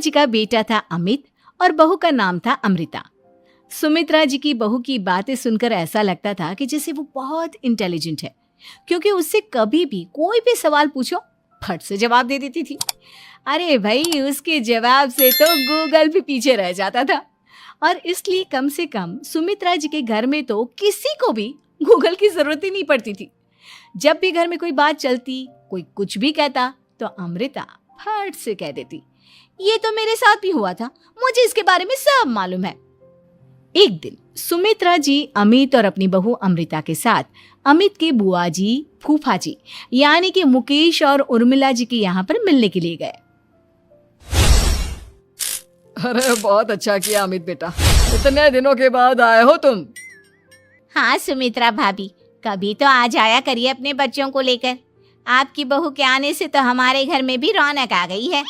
जी का बेटा था अमित और बहू का नाम था अमृता। सुमित्रा जी की बहू की बातें सुनकर ऐसा लगता था कि जैसे वो बहुत इंटेलिजेंट है, क्योंकि उससे कभी भी कोई भी सवाल पूछो फट से जवाब दे देती थी। अरे भाई, उसके जवाब से तो गूगल भी पीछे रह जाता था। और इसलिए कम से कम सुमित्रा जी के घर में तो किसी को भी गूगल की जरूरत ही नहीं पड़ती थी। जब भी घर में कोई बात चलती, कोई कुछ भी कहता, तो अमृता फट से कह देती, ये तो मेरे साथ भी हुआ था, मुझे इसके बारे में सब मालूम है। एक दिन सुमित्रा जी अमित और अपनी बहू अमृता के साथ अमित के बुआ जी, फूफा जी यानी कि मुकेश और उर्मिला जी के यहाँ पर मिलने के लिए गए। अरे बहुत अच्छा किया अमित बेटा, इतने दिनों के बाद आए हो तुम। हाँ सुमित्रा भाभी, कभी तो आ जाया करिए अपने बच्चों को लेकर। आपकी बहू के आने से तो हमारे घर में भी रौनक आ गई है।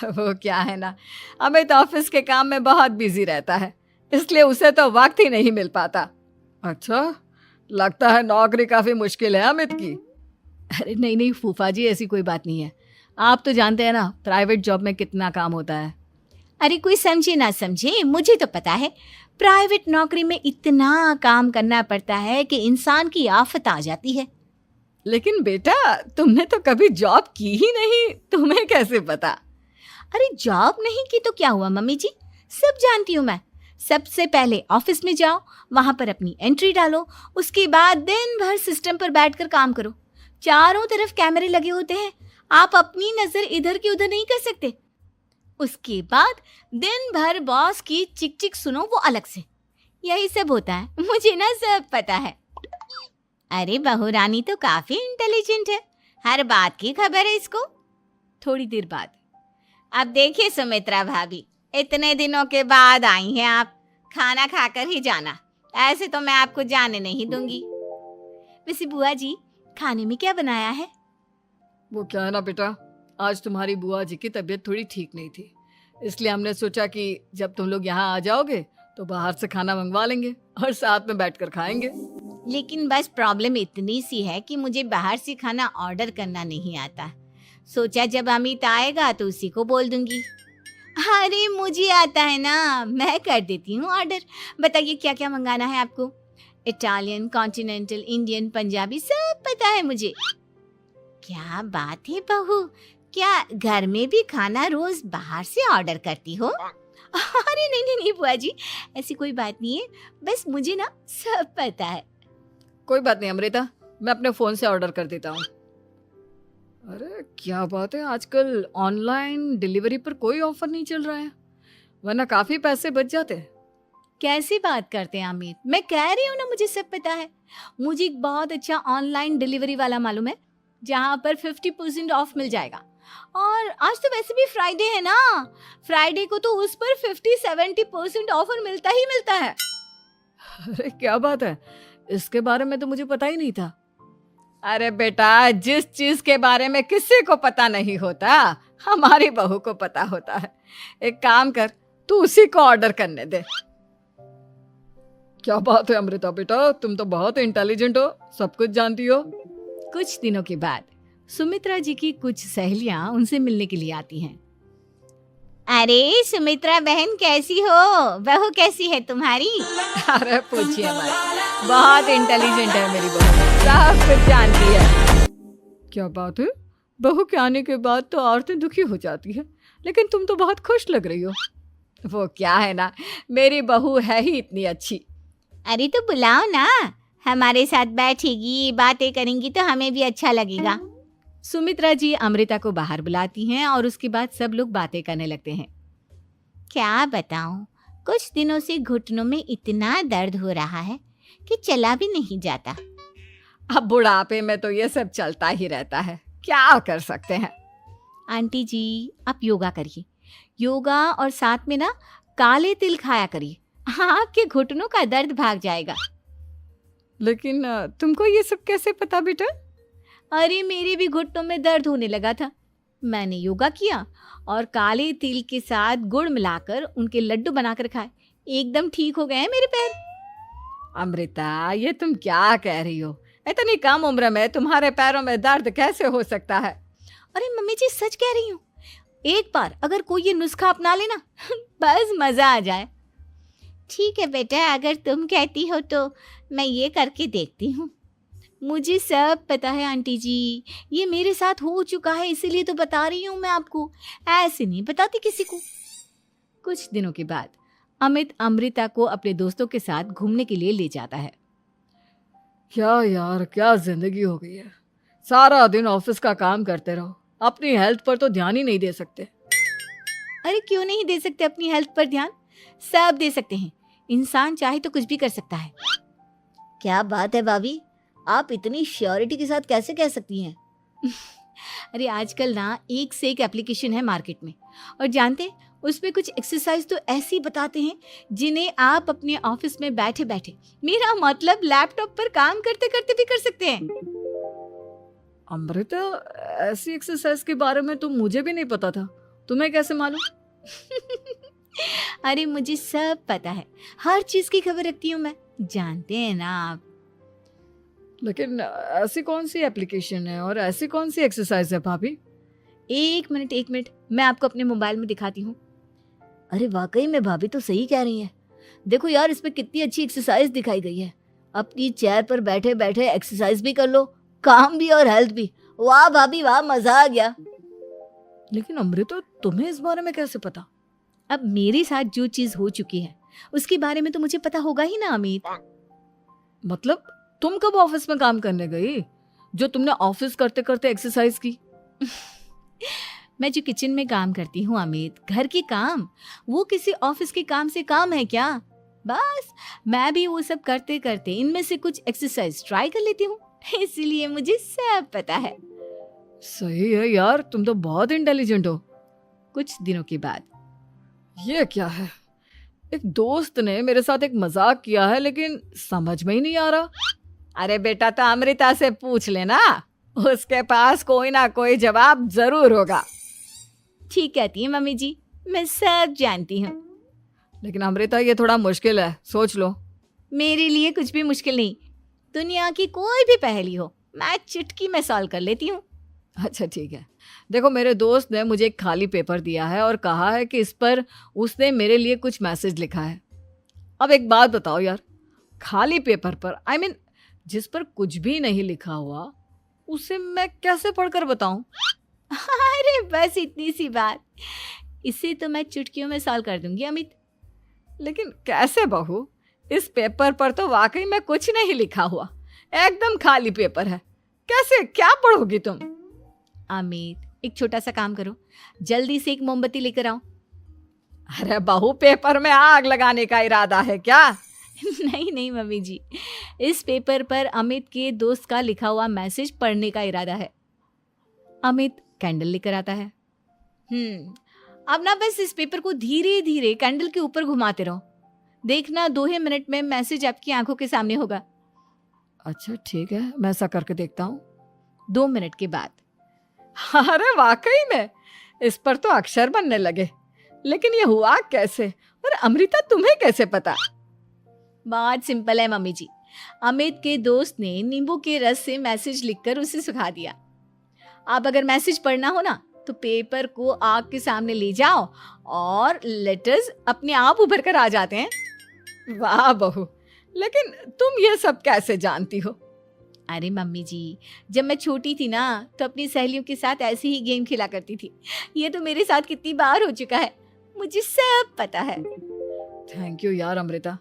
वो क्या है ना, अमित ऑफिस के काम में बहुत बिजी रहता है, इसलिए उसे तो वक्त ही नहीं मिल पाता। अच्छा, लगता है नौकरी काफी मुश्किल है अमित की। अरे नहीं नहीं फूफा जी, ऐसी कोई बात नहीं है। आप तो जानते हैं ना प्राइवेट जॉब में कितना काम होता है। अरे कोई समझे ना समझे, मुझे तो पता है प्राइवेट नौकरी में इतना काम करना पड़ता है कि इंसान की आफत आ जाती है। लेकिन बेटा, तुमने तो कभी जॉब की ही नहीं, तुम्हें कैसे पता? अरे जॉब नहीं की तो क्या हुआ मम्मी जी, सब जानती हूँ मैं। सबसे पहले ऑफिस में जाओ, वहां पर अपनी एंट्री डालो, उसके बाद दिन भर सिस्टम पर बैठकर काम करो। चारों तरफ कैमरे लगे होते हैं, आप अपनी नजर इधर की उधर नहीं कर सकते। उसके बाद दिन भर बॉस की चिक चिक सुनो, वो अलग से। यही सब होता है, मुझे ना सब पता है। अरे बहू रानी तो काफी इंटेलिजेंट है, हर बात की खबर है इसको। थोड़ी देर बाद, अब देखिए सुमित्रा भाभी, इतने दिनों के बाद आई हैं आप, खाना खाकर ही जाना, ऐसे तो मैं आपको जाने नहीं दूंगी। वैसे बुआ जी, खाने में क्या बनाया है? वो क्या है ना बेटा, आज तुम्हारी बुआ जी की तबीयत थोड़ी ठीक नहीं थी, इसलिए हमने सोचा कि जब तुम लोग यहाँ आ जाओगे तो बाहर से खाना मंगवा लेंगे और साथ में बैठकर खाएंगे। लेकिन बस प्रॉब्लम इतनी सी है कि मुझे बाहर से खाना ऑर्डर करना नहीं आता। सोचा जब अमित आएगा तो उसी को बोल दूंगी। अरे मुझे आता है ना, मैं कर देती हूँ ऑर्डर। बताइए क्या क्या मंगाना है आपको? इटालियन, कॉन्टिनेंटल, इंडियन, पंजाबी, सब पता है मुझे। क्या बात है बहू, क्या घर में भी खाना रोज बाहर से ऑर्डर करती हो? अरे नहीं नहीं बुआ जी, ऐसी कोई बात नहीं है, बस मुझे ना सब पता है। कोई बात नहीं अमृता, मैं अपने फोन से ऑर्डर कर देता हूँ। अरे क्या बात है, आजकल ऑनलाइन डिलीवरी पर कोई ऑफर नहीं चल रहा है, वरना काफी पैसे बच जाते। कैसी बात करते हैं अमित, मैं कह रही हूँ ना मुझे सब पता है। मुझे एक बहुत अच्छा ऑनलाइन डिलीवरी वाला मालूम है, जहाँ पर 50% ऑफ मिल जाएगा। और आज तो वैसे भी फ्राइडे है ना, फ्राइडे को तो उस पर 50-70% ऑफर मिलता ही मिलता है। अरे क्या बात है, इसके बारे में तो मुझे पता ही नहीं था। अरे बेटा, जिस चीज के बारे में किसी को पता नहीं होता, हमारी बहू को पता होता है। एक काम कर, तू उसी को ऑर्डर करने दे। क्या बात है अमृता बेटा, तुम तो बहुत इंटेलिजेंट हो, सब कुछ जानती हो। कुछ दिनों के बाद सुमित्रा जी की कुछ सहेलियां उनसे मिलने के लिए आती हैं। अरे सुमित्रा बहन कैसी हो, बहू कैसी है तुम्हारी? अरे पूछिए मत, बहुत इंटेलिजेंट है मेरी बहू, सब कुछ जानती है। क्या बात है, बहू के आने के बाद तो औरतें दुखी हो जाती है, लेकिन तुम तो बहुत खुश लग रही हो। वो क्या है ना, मेरी बहू है ही इतनी अच्छी। अरे तो बुलाओ ना, हमारे साथ बैठेगी, बातें करेंगी तो हमें भी अच्छा लगेगा। सुमित्रा जी अमृता को बाहर बुलाती हैं और उसके बाद सब लोग बातें करने लगते हैं। क्या बताऊं, कुछ दिनों से घुटनों में इतना दर्द हो रहा है कि चला भी नहीं जाता। अब बुढ़ापे में तो ये सब चलता ही रहता है, क्या कर सकते हैं। आंटी जी, आप योगा करिए, योगा और साथ में ना काले तिल खाया करिए, आपके घुटनों का दर्द भाग जाएगा। लेकिन तुमको ये सब कैसे पता बेटा? अरे मेरे भी घुटनों में दर्द होने लगा था, मैंने योगा किया और काले तिल के साथ गुड़ मिलाकर उनके लड्डू बनाकर खाए, एकदम ठीक हो गए हैं मेरे पैर। अमृता, ये तुम क्या कह रही हो? इतनी कम उम्र में तुम्हारे पैरों में दर्द कैसे हो सकता है? अरे मम्मी जी, सच कह रही हूँ, एक बार अगर कोई ये नुस्खा अपना लेना बस मजा आ जाए। ठीक है बेटा, अगर तुम कहती हो तो मैं ये करके देखती हूँ। मुझे सब पता है आंटी जी, ये मेरे साथ हो चुका है, इसीलिए तो बता रही हूँ मैं आपको, ऐसे नहीं बताती किसी को। कुछ दिनों के बाद अमित अमृता को अपने दोस्तों के साथ घूमने के लिए ले जाता है। क्या यार, क्या जिंदगी हो गई है। सारा दिन ऑफिस का काम करते रहो, अपनी हेल्थ पर तो ध्यान ही नहीं दे सकते। अरे क्यों नहीं दे सकते अपनी हेल्थ पर ध्यान, सब दे सकते हैं। इंसान चाहे तो कुछ भी कर सकता है। क्या बात है भाभी, आप इतनी श्योरिटी के साथ कैसे कह सकती हैं? अरे आजकल ना एक से एक एप्लीकेशन है मार्केट में, और जानते हैं उसमें कुछ एक्सरसाइज तो ऐसी बताते हैं जिन्हें आप अपने ऑफिस में बैठे बैठे, मेरा मतलब लैपटॉप पर काम करते करते भी कर सकते हैं। अमृता, ऐसी एक्सरसाइज के बारे में तो मुझे भी नहीं पता था, तुम्हें कैसे मालूम? अरे मुझे सब पता है, हर चीज की खबर रखती हूँ मैं, जानते हैं ना आप। लेकिन ऐसी कौन सी एप्लीकेशन है और ऐसी कौन सी एक्सरसाइज है भाभी? एक मिनट, मैं आपको अपने मोबाइल में दिखाती हूँ। अरे वाकई में भाभी तो सही कह रही हैं। देखो यार, इसमें कितनी अच्छी एक्सरसाइज दिखाई गई है। अपनी चेयर पर बैठे बैठे एक्सरसाइज भी कर लो, काम भी और हेल्थ भी। वाह भाभी वाह, मजा आ गया। लेकिन अमृता, तुम्हें इस बारे में कैसे पता? अब मेरे साथ जो चीज हो चुकी है उसके बारे में तो मुझे पता होगा ही ना अमित। मतलब तुम कब ऑफिस में काम करने गई जो तुमने ऑफिस करते करते एक्सरसाइज की? मैं जो किचन में काम करती हूँ अमित, घर के काम, वो किसी ऑफिस के काम से काम है क्या? बस मैं भी वो सब करते करते इनमें से कुछ एक्सरसाइज ट्राई कर लेती हूँ, इसीलिए मुझे सब पता है। सही है यार, तुम तो बहुत इंटेलिजेंट हो। कुछ दिनों के बाद, ये क्या है? एक दोस्त ने मेरे साथ एक मजाक किया है, लेकिन समझ में ही नहीं आ रहा। अरे बेटा, तो अमृता से पूछ लेना, उसके पास कोई ना कोई जवाब जरूर होगा। ठीक कहती है मम्मी जी, मैं सब जानती हूँ। लेकिन अमृता, ये थोड़ा मुश्किल है, सोच लो। मेरे लिए कुछ भी मुश्किल नहीं, दुनिया की कोई भी पहेली हो मैं चुटकी में सॉल्व कर लेती हूँ। अच्छा ठीक है, देखो मेरे दोस्त ने मुझे एक खाली पेपर दिया है और कहा है कि इस पर उसने मेरे लिए कुछ मैसेज लिखा है। अब एक बात बताओ यार, खाली पेपर पर, I mean, जिस पर कुछ भी नहीं लिखा हुआ, उसे मैं कैसे पढ़कर बताऊं? अरे बस इतनी सी बात, इसे तो मैं चुटकियों में सॉल्व कर दूंगी अमित। लेकिन कैसे बहू? इस पेपर पर तो वाकई में कुछ नहीं लिखा हुआ, एकदम खाली पेपर है, कैसे, क्या पढ़ोगी तुम? अमित, एक छोटा सा काम करो, जल्दी से एक मोमबत्ती लेकर आओ। अरे बहू, पेपर में आग लगाने का इरादा है क्या? नहीं मम्मी जी, इस पेपर पर अमित के दोस्त का लिखा हुआ मैसेज पढ़ने का इरादा है। अमित कैंडल लेकर आता है। अब ना बस इस पेपर को धीरे धीरे कैंडल के ऊपर घुमाते रहो, देखना 2 ही मिनट में मैसेज आपकी आंखों के सामने होगा। अच्छा ठीक है, मैं ऐसा करके देखता हूँ। 2 मिनट के बाद, अरे वाकई में इस पर तो अक्षर बनने लगे, लेकिन ये हुआ कैसे? और अमृता, तुम्हें कैसे पता? बहुत सिंपल है मम्मी जी, अमित के दोस्त ने नींबू के रस से मैसेज लिखकर उसे सुखा दिया। अब अगर मैसेज पढ़ना हो ना तो पेपर को आग के सामने ले जाओ और लेटर्स अपने आप उभर कर आ जाते हैं। वाह बहू, लेकिन तुम ये सब कैसे जानती हो? अरे मम्मी जी, जब मैं छोटी थी ना तो अपनी सहेलियों के साथ ऐसे ही गेम खेला करती थी। ये तो मेरे साथ कितनी बार हो चुका है, मुझे सब पता है। थैंक यू यार अमृता,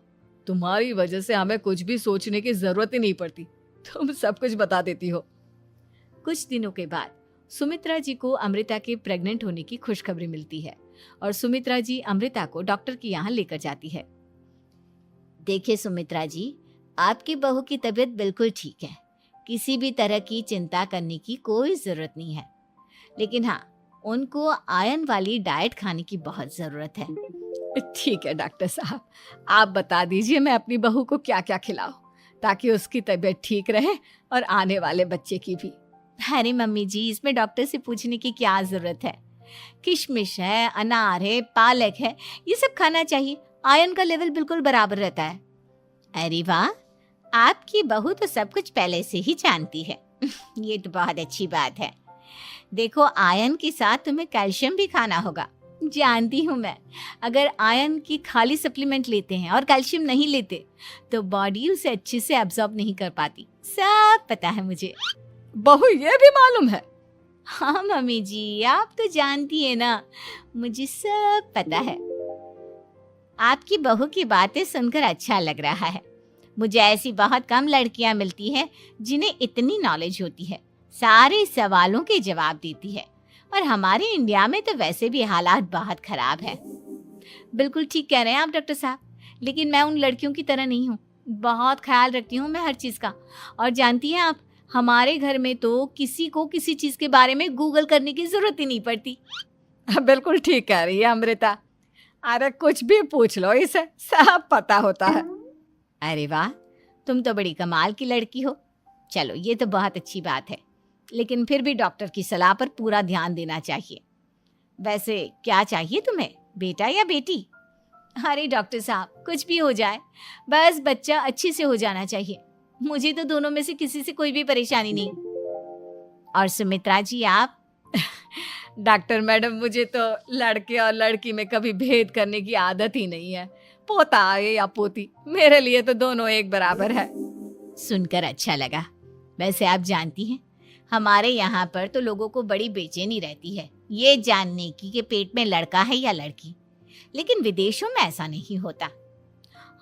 तुम्हारी वजह से हमें कुछ भी सोचने की जरूरत ही नहीं पड़ती, तुम सब कुछ बता देती हो। कुछ दिनों के बाद सुमित्रा जी को अमृता के प्रेग्नेंट होने की खुशखबरी मिलती है और सुमित्रा जी अमृता को डॉक्टर के यहाँ लेकर जाती है। देखिए सुमित्रा जी, आपकी बहू की तबीयत बिल्कुल ठीक है, किसी भी तरह की चिंता करने की कोई जरूरत नहीं है, लेकिन हाँ, उनको आयरन वाली डाइट खाने की बहुत जरूरत है। ठीक है डॉक्टर साहब, आप बता दीजिए मैं अपनी बहू को क्या क्या खिलाऊं ताकि उसकी तबीयत ठीक रहे और आने वाले बच्चे की भी। अरे मम्मी जी, इसमें डॉक्टर से पूछने की क्या जरूरत है, किशमिश है, अनार है, पालक है, ये सब खाना चाहिए, आयरन का लेवल बिल्कुल बराबर रहता है। अरे वाह, आपकी बहू तो सब कुछ पहले से ही जानती है। ये तो बहुत अच्छी बात है। देखो, आयरन के साथ तुम्हें कैल्शियम भी खाना होगा। जानती हूँ मैं, अगर आयरन की खाली सप्लीमेंट लेते हैं और कैल्शियम नहीं लेते तो बॉडी उसे अच्छे से एब्जॉर्ब नहीं कर पाती। सब पता है मुझे। बहू ये भी मालूम है? हाँ मम्मी जी, आप तो जानती है ना, मुझे सब पता है। आपकी बहू की बातें सुनकर अच्छा लग रहा है। मुझे ऐसी बहुत कम लड़कियां मिलती हैं जिन्हें इतनी नॉलेज होती है, सारे सवालों के जवाब देती है। और हमारे इंडिया में तो वैसे भी हालात बहुत खराब है। बिल्कुल ठीक कह रहे हैं आप डॉक्टर साहब, लेकिन मैं उन लड़कियों की तरह नहीं हूँ। बहुत ख्याल रखती हूँ मैं हर चीज़ का। और जानती हैं आप, हमारे घर में तो किसी को किसी चीज़ के बारे में गूगल करने की ज़रूरत ही नहीं पड़ती। बिल्कुल ठीक कह रही है अमृता। अरे कुछ भी पूछ लो, इसे सब पता होता है। अरे वाह, तुम तो बड़ी कमाल की लड़की हो। चलो, ये तो बहुत अच्छी बात है, लेकिन फिर भी डॉक्टर की सलाह पर पूरा ध्यान देना चाहिए। वैसे क्या चाहिए तुम्हें, बेटा या बेटी? अरे डॉक्टर साहब, कुछ भी हो जाए, बस बच्चा अच्छे से हो जाना चाहिए। मुझे तो दोनों में से किसी से कोई भी परेशानी नहीं। और सुमित्रा जी, आप? डॉक्टर मैडम, मुझे तो लड़के और लड़की में कभी भेद करने की आदत ही नहीं है। पोता आए या पोती, मेरे लिए तो दोनों एक बराबर है। सुनकर अच्छा लगा। वैसे आप जानती हैं, हमारे यहाँ पर तो लोगों को बड़ी बेचैनी रहती है ये जानने की कि पेट में लड़का है या लड़की, लेकिन विदेशों में ऐसा नहीं होता।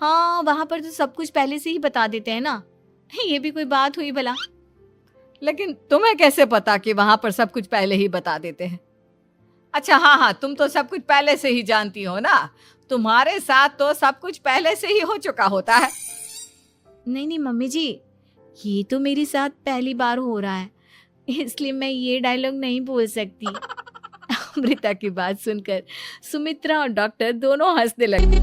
हाँ, वहाँ पर तो सब कुछ पहले से ही बता देते हैं ना। ये भी कोई बात हुई भला? लेकिन तुम्हें कैसे पता कि वहां पर सब कुछ पहले ही बता देते हैं? अच्छा हाँ, तुम तो सब कुछ पहले से ही जानती हो ना। तुम्हारे साथ तो सब कुछ पहले से ही हो चुका होता है। नहीं मम्मी जी, ये तो मेरे साथ पहली बार हो रहा है, इसलिए मैं ये डायलॉग नहीं बोल सकती। अमृता की बात सुनकर सुमित्रा और डॉक्टर दोनों हंसने लगे।